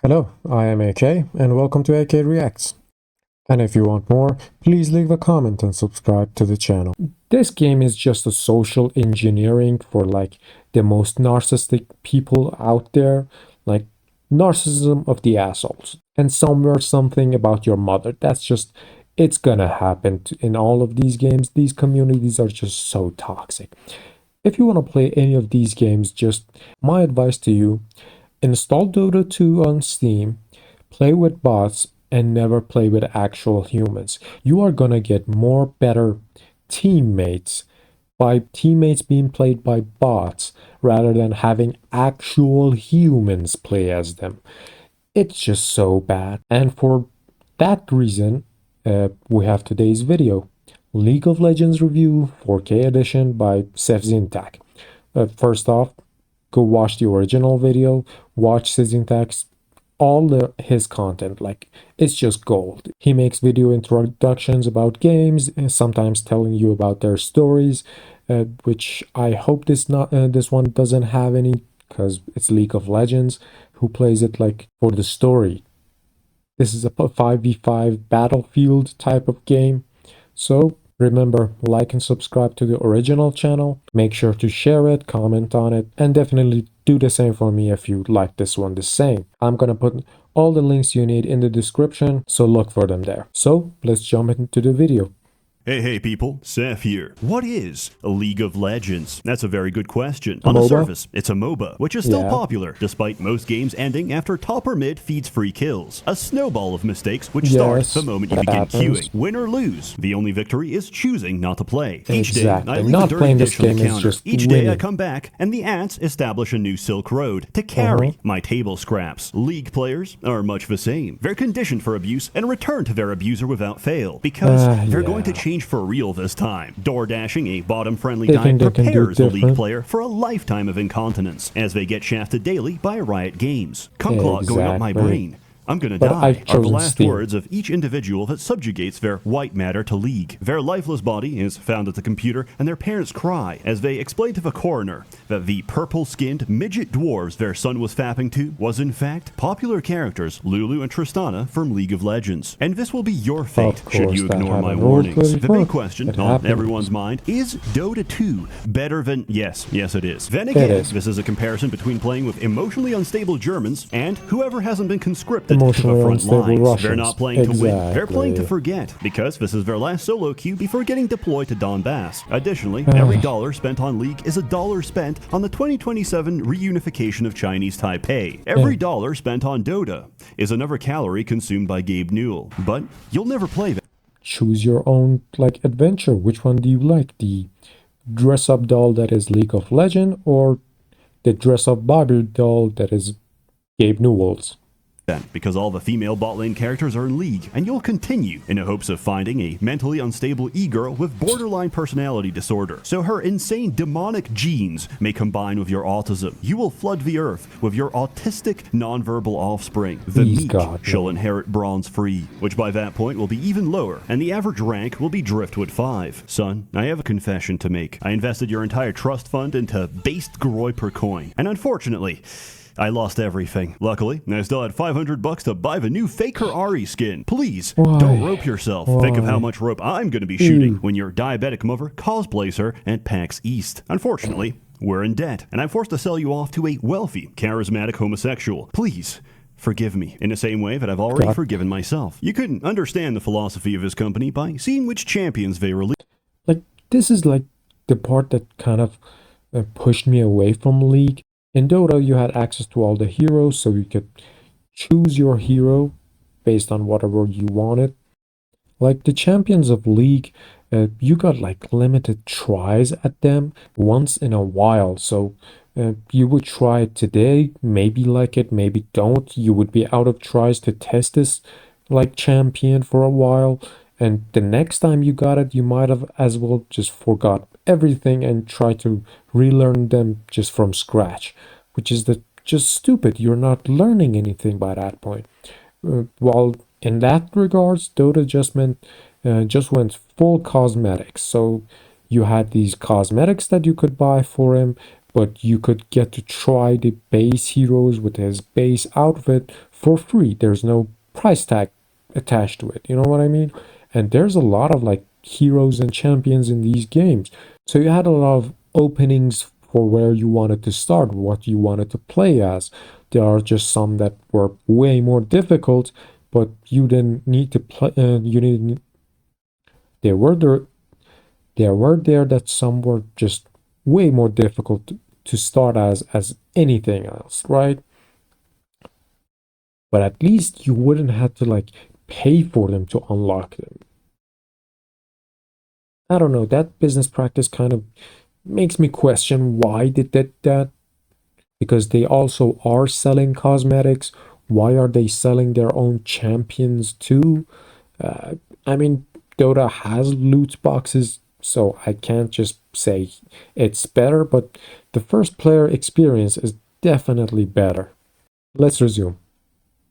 Hello, I am AK and welcome to AK Reacts. And if you want more, please leave a comment and subscribe to the channel. This game is just a social engineering for the most narcissistic people out there, like narcissism of the assholes. And somewhere something about your mother. It's gonna happen in all of these games. These communities are just so toxic. If you want to play any of these games, just my advice to you, install Dota 2 on Steam, play with bots, and never play with actual humans. You are gonna get more better teammates by teammates being played by bots rather than having actual humans play as them. It's just so bad. And for that reason, we have today's video. League of Legends Review 4K Edition by SsethTzeentach. First off, go watch the original video, watch SsethTzeentach's his content, it's just gold. He makes video introductions about games and sometimes telling you about their stories, which I hope this one doesn't have any, because it's League of Legends. Who plays it for the story? This is a 5v5 battlefield type of game. So remember, like and subscribe to the original channel. Make sure to share it, comment on it, and definitely do the same for me if you like this one the same. I'm gonna put all the links you need in the description, so look for them there. So let's jump into the video. Hey people, Seth here. What is a League of Legends? That's a very good question. On the surface, it's a MOBA, which is still popular, despite most games ending after top or mid feeds free kills. A snowball of mistakes which start the moment you begin queuing. Win or lose, the only victory is choosing not to play. Each day, I leave a dirty dish on the counter. Each day I come back, and the ants establish a new Silk Road to carry my table scraps. League players are much the same. They're conditioned for abuse and return to their abuser without fail, because they're going to change for real this time. Door dashing, a bottom-friendly diet, prepares the League player for a lifetime of incontinence as they get shafted daily by Riot Games. Clot going up my brain. I'm gonna die are the last words of each individual that subjugates their white matter to League. Their lifeless body is found at the computer, and their parents cry as they explain to the coroner that the purple-skinned midget dwarves their son was fapping to was in fact popular characters Lulu and Tristana from League of Legends. And this will be your fate should you ignore my warnings. The big question on everyone's mind is Dota 2 better than... Yes it is. Then again, this is a comparison between playing with emotionally unstable Germans and whoever hasn't been conscripted to the front lines. Russians. They're not playing to win, they're playing to forget, because this is their last solo queue before getting deployed to Donbass. Additionally, every dollar spent on League is a dollar spent on the 2027 reunification of Chinese Taipei. Every dollar spent on Dota is another calorie consumed by Gabe Newell. But you'll never play that. Choose your own adventure. Which one do you like? The dress-up doll that is League of Legends, or the dress-up Barbie doll that is Gabe Newell's? Because all the female bot lane characters are in League, and you'll continue in the hopes of finding a mentally unstable e-girl with borderline personality disorder, so her insane demonic genes may combine with your autism. You will flood the earth with your autistic nonverbal offspring. The meek shall inherit bronze free, which by that point will be even lower, and the average rank will be Driftwood 5. Son, I have a confession to make. I invested your entire trust fund into based Groy per coin, and unfortunately, I lost everything. Luckily, I still had $500 to buy the new Faker Ari skin. Please, don't rope yourself. Think of how much rope I'm going to be shooting when your diabetic mother cosplays her at PAX East. Unfortunately, we're in debt, and I'm forced to sell you off to a wealthy, charismatic homosexual. Please, forgive me in the same way that I've already forgiven myself. You couldn't understand the philosophy of this company by seeing which champions they release. This is the part that kind of pushed me away from League. In Dota, you had access to all the heroes, so you could choose your hero based on whatever you wanted. The champions of League, you got limited tries at them once in a while. So you would try it today, maybe like it, maybe don't. You would be out of tries to test this champion for a while. And the next time you got it, you might have as well just forgot everything and try to relearn them just from scratch, which is just stupid. You're not learning anything by that point. While in that regards, Dota just went full cosmetics. So you had these cosmetics that you could buy for him, but you could get to try the base heroes with his base outfit for free. There's no price tag attached to it. You know what I mean? And there's a lot of like heroes and champions in these games. So you had a lot of openings for where you wanted to start, what you wanted to play as. There are just some that were way more difficult, but you didn't need to play. You didn't. There were there that some were just way more difficult to start as anything else, right? But at least you wouldn't have to like pay for them to unlock them. I don't know, that business practice kind of makes me question why did that, because they also are selling cosmetics. Why are they selling their own champions too? I mean, Dota has loot boxes, so I can't just say it's better, but the first player experience is definitely better. Let's resume.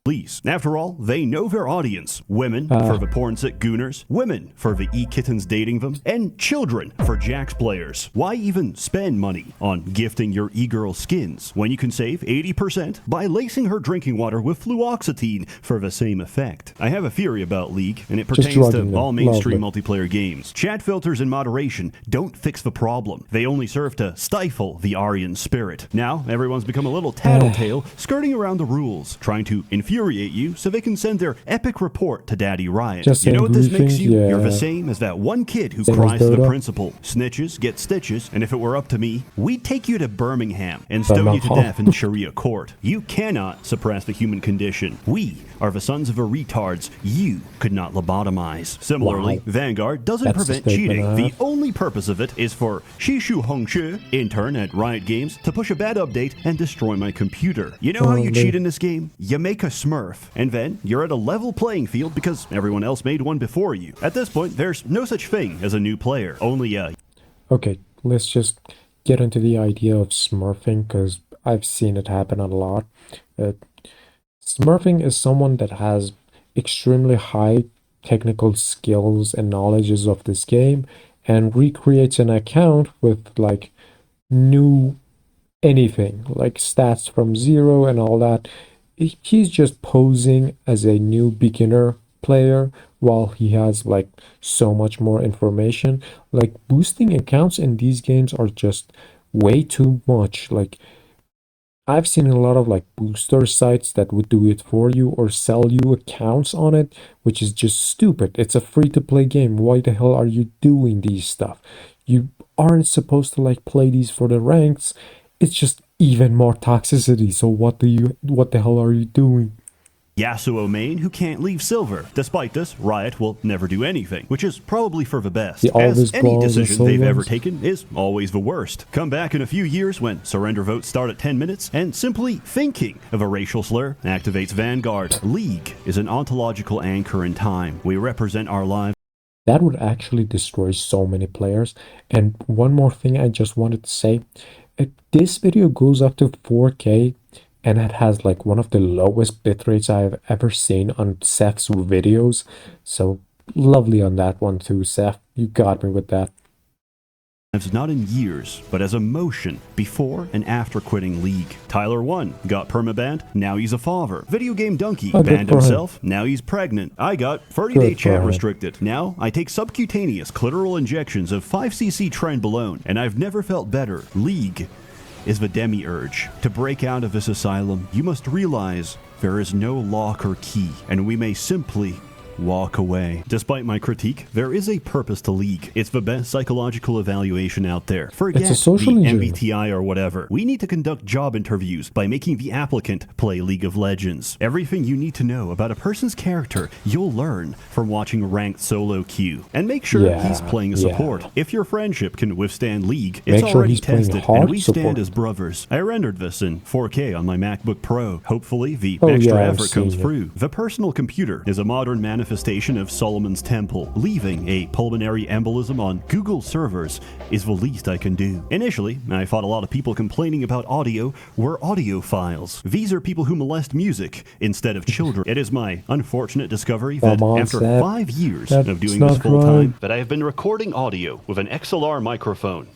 Please. After all, they know their audience. Women for the porn-sick gooners, women for the e-kittens dating them, and children for Jax players. Why even spend money on gifting your e-girl skins when you can save 80% by lacing her drinking water with fluoxetine for the same effect? I have a theory about League, and it pertains to all mainstream multiplayer games. Chat filters in moderation don't fix the problem. They only serve to stifle the Aryan spirit. Now, everyone's become a little tattletale, skirting around the rules, trying to infuriate you so they can send their epic report to Daddy Riot. You know what this makes you? Yeah. You're the same as that one kid who cries to the principal. Snitches get stitches, and if it were up to me, we'd take you to Birmingham and stone you to death in Sharia court. You cannot suppress the human condition. We are the sons of the retards you could not lobotomize. Similarly, Vanguard doesn't prevent cheating. The only purpose of it is for Shishu Hongshu, intern at Riot Games, to push a bad update and destroy my computer. You know how you cheat in this game? You make a Smurf, and then you're at a level playing field because everyone else made one before you. At this point, there's no such thing as a new player, only Okay, let's just get into the idea of smurfing, because I've seen it happen a lot. Smurfing is someone that has extremely high technical skills and knowledges of this game and recreates an account with like new anything, like stats from zero and all that. He's just posing as a new beginner player while he has like so much more information. Like boosting accounts in these games are just way too much. Like I've seen a lot of like booster sites that would do it for you or sell you accounts on it, which is just stupid. It's a free to play game. Why the hell are you doing these stuff? You aren't supposed to like play these for the ranks. It's just even more toxicity. So what the hell are you doing? Yasuo main who can't leave silver. Despite this, Riot will never do anything, which is probably for the best, as any decision they've ever taken is always the worst. Come back in a few years when surrender votes start at 10 minutes, and simply thinking of a racial slur activates Vanguard. League is an ontological anchor in time. We represent our lives. That would actually destroy so many players. And one more thing I just wanted to say. This video goes up to 4K, and it has like one of the lowest bitrates I've ever seen on Seth's videos. So lovely on that one too, Seth. You got me with that. Not in years, but as a motion before and after quitting League. Tyler 1 got permabanned, now he's a father. Video Game Donkey banned himself, now he's pregnant. I got 30-day chat restricted. Now I take subcutaneous clitoral injections of 5cc trenbolone, and I've never felt better. League is the demiurge. To break out of this asylum, you must realize there is no lock or key, and we may simply walk away. Despite my critique, there is a purpose to League. It's the best psychological evaluation out there. Forget the MBTI or whatever. We need to conduct job interviews by making the applicant play League of Legends. Everything you need to know about a person's character, you'll learn from watching ranked solo queue. And make sure he's playing support. If your friendship can withstand League, it's already tested, and we stand as brothers. I rendered this in 4K on my MacBook Pro. Hopefully, the extra effort comes through. The personal computer is a modern manifestation of Solomon's Temple. Leaving a pulmonary embolism on Google servers is the least I can do. Initially, I thought a lot of people complaining about audio were audiophiles. These are people who molest music instead of children. It is my unfortunate discovery that after 5 years of doing this full time, that I have been recording audio with an XLR microphone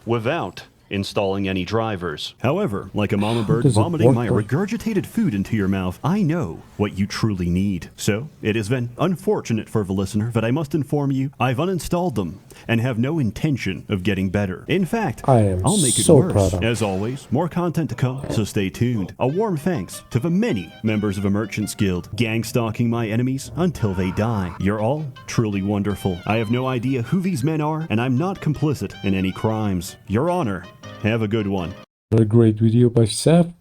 without installing any drivers. However, like a mama bird vomiting my regurgitated food into your mouth, I know what you truly need. So, it has been unfortunate for the listener that I must inform you I've uninstalled them and have no intention of getting better. In fact, I'll make it worse. As always, more content to come, so stay tuned. A warm thanks to the many members of a Merchants Guild, gang stalking my enemies until they die. You're all truly wonderful. I have no idea who these men are, and I'm not complicit in any crimes. Your Honor, have a good one. A great video by Seth.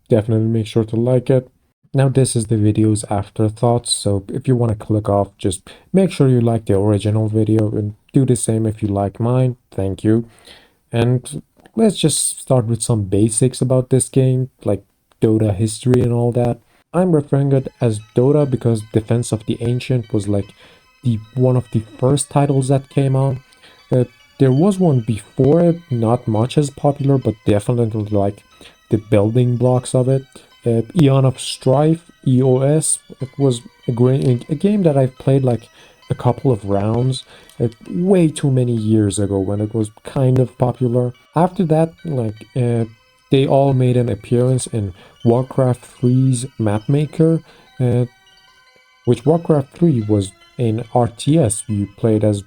Definitely make sure to like it. Now this is the video's afterthoughts, so if you want to click off, just make sure you like the original video and do the same if you like mine. Thank you. And let's just start with some basics about this game, like Dota history and all that. I'm referring it as Dota because Defense of the Ancient was like one of the first titles that came out. There was one before it, not much as popular, but definitely like the building blocks of it. Eon of Strife, EOS, it was a game that I've played like a couple of rounds way too many years ago when it was kind of popular. After that, like they all made an appearance in Warcraft 3's Mapmaker, which Warcraft 3 was an RTS. You played as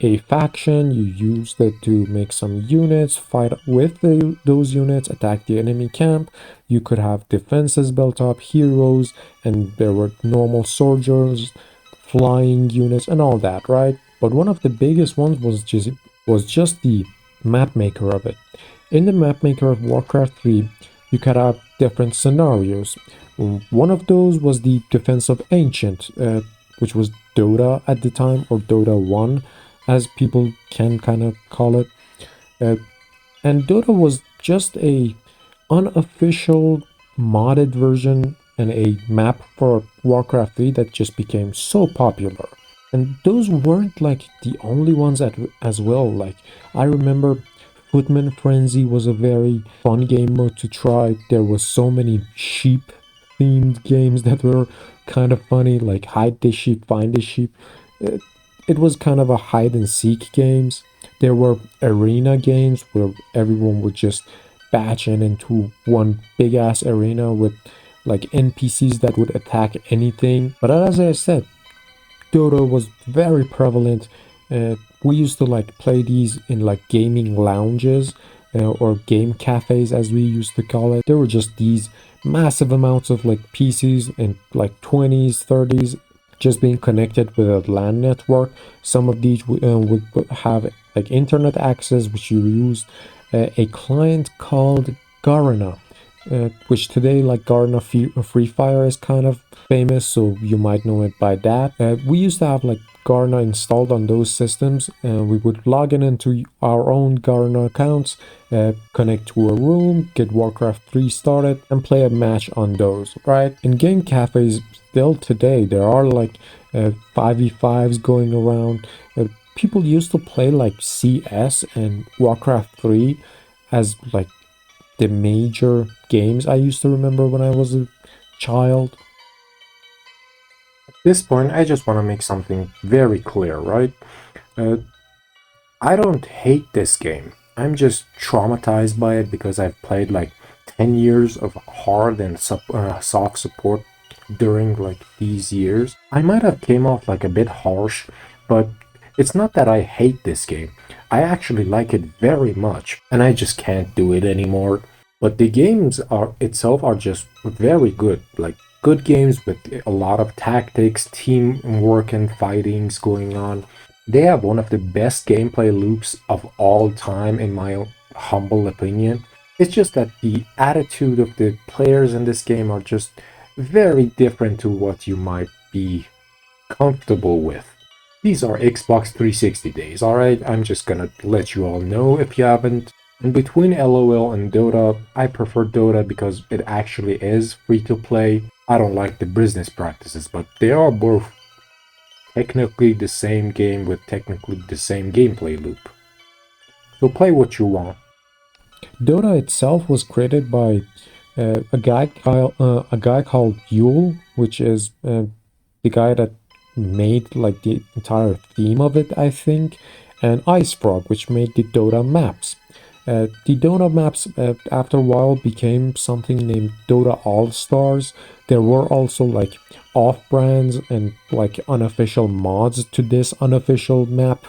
a faction, you used it to make some units, fight with those units, attack the enemy camp. You could have defenses built up, heroes, and there were normal soldiers, flying units, and all that, right? But one of the biggest ones was just the mapmaker of it. In the mapmaker of Warcraft 3, you could have different scenarios. One of those was the Defense of Ancient, which was Dota at the time, or Dota 1, as people can kind of call it. And Dota was just a unofficial modded version and a map for Warcraft 3 that just became so popular. And those weren't like the only ones as well. Like, I remember Footman Frenzy was a very fun game mode to try. There was so many sheep themed games that were kind of funny, like hide the sheep, find the sheep. It was kind of a hide and seek games. There were arena games where everyone would just batch into one big ass arena with like NPCs that would attack anything. But as I said, Dota was very prevalent. We used to like play these in like gaming lounges or game cafes as we used to call it. There were just these massive amounts of like PCs in like 20s, 30s, just being connected with a LAN network. Some of these would have like internet access, which you used a client called Garena, which today like Garena Free Fire is kind of famous, so you might know it by that. We used to have like Garena installed on those systems, and we would log into our own Garena accounts, connect to a room, get Warcraft 3 started, and play a match on those, right? In game cafes, still today, there are like 5v5s going around. People used to play like CS and Warcraft 3 as like the major games I used to remember when I was a child. At this point, I just want to make something very clear, right? I don't hate this game. I'm just traumatized by it because I've played like 10 years of hard and soft support during like these years. I might have came off like a bit harsh, but it's not that I hate this game. I actually like it very much, and I just can't do it anymore. But the games itself are just very good, like good games with a lot of tactics, teamwork, and fightings going on. They have one of the best gameplay loops of all time, in my humble opinion. It's just that the attitude of the players in this game are just very different to what you might be comfortable with. These are Xbox 360 days, alright? I'm just gonna let you all know if you haven't. And between LOL and Dota, I prefer Dota because it actually is free to play. I don't like the business practices, but they are both technically the same game with technically the same gameplay loop. So play what you want. Dota itself was created by a guy called Yule, which is the guy that made like the entire theme of it, I think, and Ice Frog, which made the Dota maps. The Dota maps after a while became something named Dota All-Stars. There were also like off-brands and like unofficial mods to this unofficial map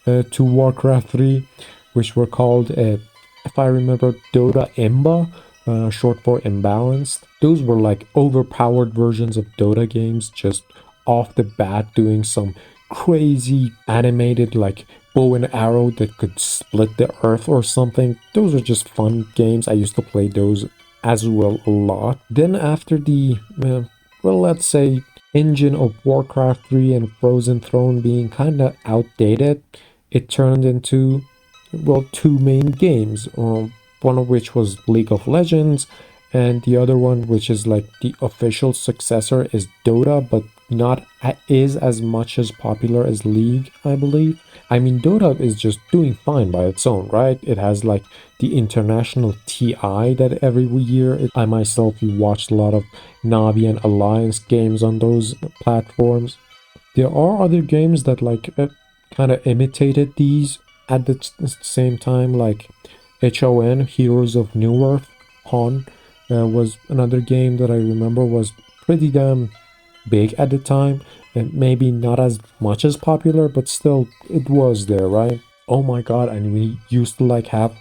to Warcraft 3, which were called, if I remember, Dota Imba, short for imbalanced. Those were like overpowered versions of Dota games, just off the bat doing some crazy animated like bow and arrow that could split the earth or something. Those are just fun games. I used to play those as well a lot. Then after the, well, let's say engine of Warcraft 3 and Frozen Throne being kind of outdated, it turned into, well, two main games, one of which was League of Legends, and the other one, which is like the official successor, is Dota, but not is as much as popular as League, I believe. I mean, Dota is just doing fine by its own, right? It has like the international TI that every year I myself watched a lot of Navi and Alliance games on those platforms. There are other games that like kind of imitated these at the same time, like HON, Heroes of Newerth. HON was another game that I remember was pretty damn big at the time, and maybe not as much as popular, but still it was there, right? Oh my god, and we used to like have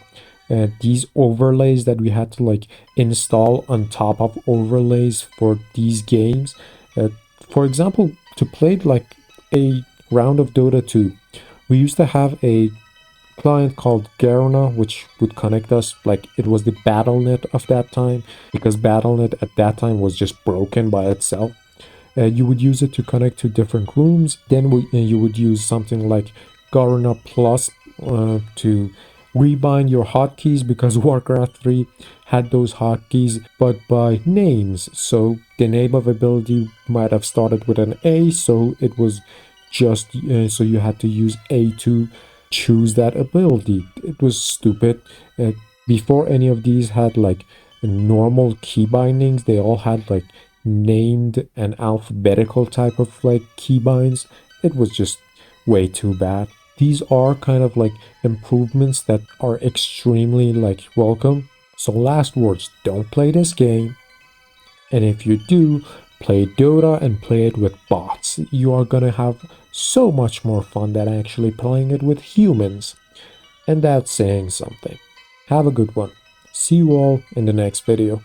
these overlays that we had to like install on top of overlays for these games. For example, to play like a round of Dota 2, we used to have a client called Garona, which would connect us, like it was the BattleNet of that time, because BattleNet at that time was just broken by itself. You would use it to connect to different rooms. Then you would use something like Garona Plus to rebind your hotkeys, because Warcraft 3 had those hotkeys but by names. So the name of ability might have started with an A, so it was just so you had to use A to choose that ability. It was stupid. Before any of these had like normal key bindings, they all had like named and alphabetical type of like keybinds. It was just way too bad. These are kind of like improvements that are extremely like welcome. So last words, don't play this game. And if you do, play Dota and play it with bots. You are gonna have so much more fun than actually playing it with humans. And that's saying something. Have a good one. See you all in the next video.